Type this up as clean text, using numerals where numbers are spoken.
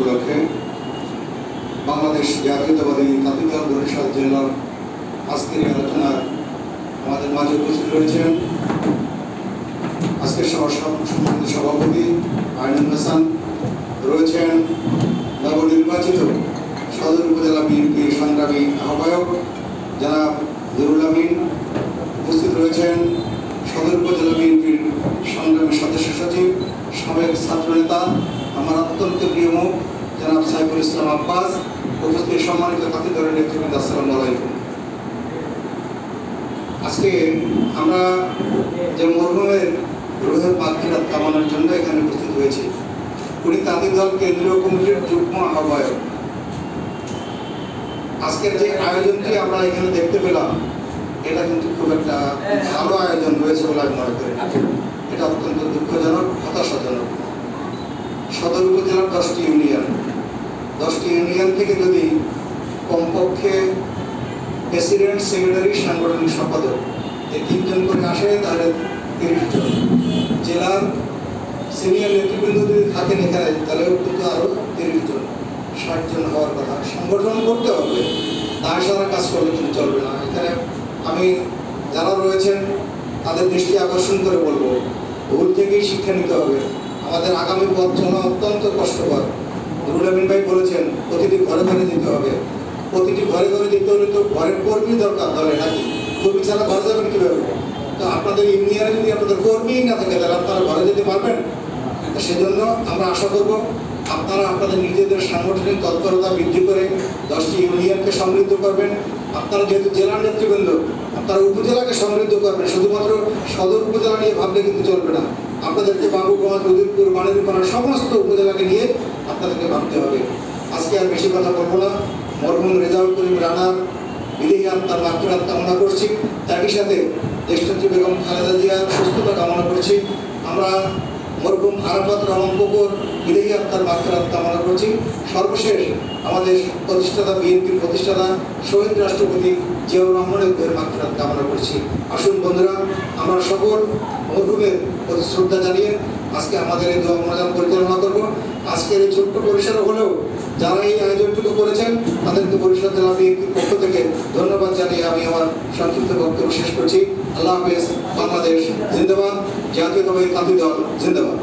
উপলক্ষে বাংলাদেশ জাতীয়তাবাদী তাঁতি দল বরিশাল জেলার আজকের এই আলোচনার আমাদের মাঝে উপস্থিত রয়েছেন আজকের সভার সম্মানিত সভাপতি আইনুল হাসান, রয়েছেন নবনির্বাচিত সদর উপজেলা বিএনপি সংগ্রামী আহ্বায়ক জনাব নুরুল আমিন, উপস্থিত রয়েছেন সদর উপজেলা বিএনপির সংগ্রামী সদস্য সচিব সাবেক ছাত্রনেতা আমার অত্যন্ত প্রিয় মুখ জনাব সাইফুল ইসলাম আব্বাস, উপস্থিত সম্মানিত তাঁতি দলের নেতৃবৃন্দ, আসসালামু আলাইকুম। আজকে আমরা যে মরহুমের রুহের মাগফিরাত কামনার জন্য এখানে উপস্থিত হয়েছি। উনি তাঁতি দল কেন্দ্রীয় কমিটির যুগ্ম আহ্বায়ক। আজকের যে আয়োজনটি আমরা এখানে দেখতে পেলাম, এটা কিন্তু খুব একটা ভালো আয়োজন রয়েছে বলে আমি মনে করি। এটা অত্যন্ত দুঃখজনক, হতাশাজনক। সদর উপজেলার 10টি ইউনিয়ন থেকে যদি কমপক্ষে প্রেসিডেন্ট, সেক্রেটারি, সাংগঠনিক সম্পাদক এই 3 জন করে আসে, তাহলে 30 জন। জেলার সিনিয়র নেতৃবৃন্দ যদি থাকেন এখানে, তাহলেও কিন্তু আরও 30 জন, 60 জন হওয়ার কথা। সংগঠন করতে হবে, তার সারা কাজ করলে কিন্তু চলবে না। এখানে আমি যারা রয়েছেন তাদের দৃষ্টি আকর্ষণ করে বলবো, ভুল থেকেই শিক্ষা নিতে হবে। আমাদের আগামী পথ চলা অত্যন্ত কষ্টকর। নুরুল আমিন ভাই বলেছেন প্রতিটি ঘরে ঘরে যেতে হবে। প্রতিটি ঘরে ঘরে যেতে হলে তো ঘরের কর্মী দরকার, দলে নাকি? কর্মী ছাড়া ঘরে যাবেন কীভাবে? তো আপনাদের ইউনিয়নে যদি আপনাদের কর্মীই না থাকে, তাহলে আপনারা ঘরে যেতে পারবেন? সেজন্য আমরা আশা করব আপনারা আপনাদের নিজেদের সাংগঠনিক তৎপরতা বৃদ্ধি করে 10টি ইউনিয়নকে সমৃদ্ধ করবেন। আপনারা যেহেতু জেলার নেতৃবৃন্দ, আপনারা উপজেলাকে সমৃদ্ধ করবেন। শুধুমাত্র সদর উপজেলা নিয়ে ভাবলে কিন্তু চলবে না। আপনাদেরকে বাবুগঞ্জ, উদিরপুর, বাণীরপাড়া সমস্ত উপজেলাকে নিয়ে আপনাদেরকে ভাবতে হবে। আজকে আর বেশি কথা বলবো না। মরহুম রেজাউল করিম রানার বিদেহী আত্মার মাগফিরাত কামনা করছি। একই সাথে দেশনেত্রী বেগম খালেদা জিয়ার সুস্থতা কামনা করছি। আমরা মরহুম আরাফাত রহমান কুকুর বিদেহী আত্মার মাগফিরাত কামনা করছি। সর্বশেষ আমাদের প্রতিষ্ঠাতা, বিএনপির প্রতিষ্ঠাতা শহীদ রাষ্ট্রপতি জিয়াউর রহমানের মাগফিরাত কামনা করছি। আসুন বন্ধুরা, আমরা সকল মরহুমের প্রতি শ্রদ্ধা জানিয়ে আজকে আমাদের এই দোয়া মোনাজাত পরিচালনা করব। আজকের এই ছোট্ট পরিসরে হলেও যারা এই আয়োজনটুকু করেছেন তাদেরকে বরিশাল জেলা বিএনপির পক্ষ থেকে ধন্যবাদ জানিয়ে আমি আমার সংক্ষিপ্ত বক্তব্য শেষ করছি। আল্লাহ হাফেজ। বাংলাদেশ জিন্দাবাদ। জাতীয়তাবাদী তাঁতি দল জিন্দাবাদ।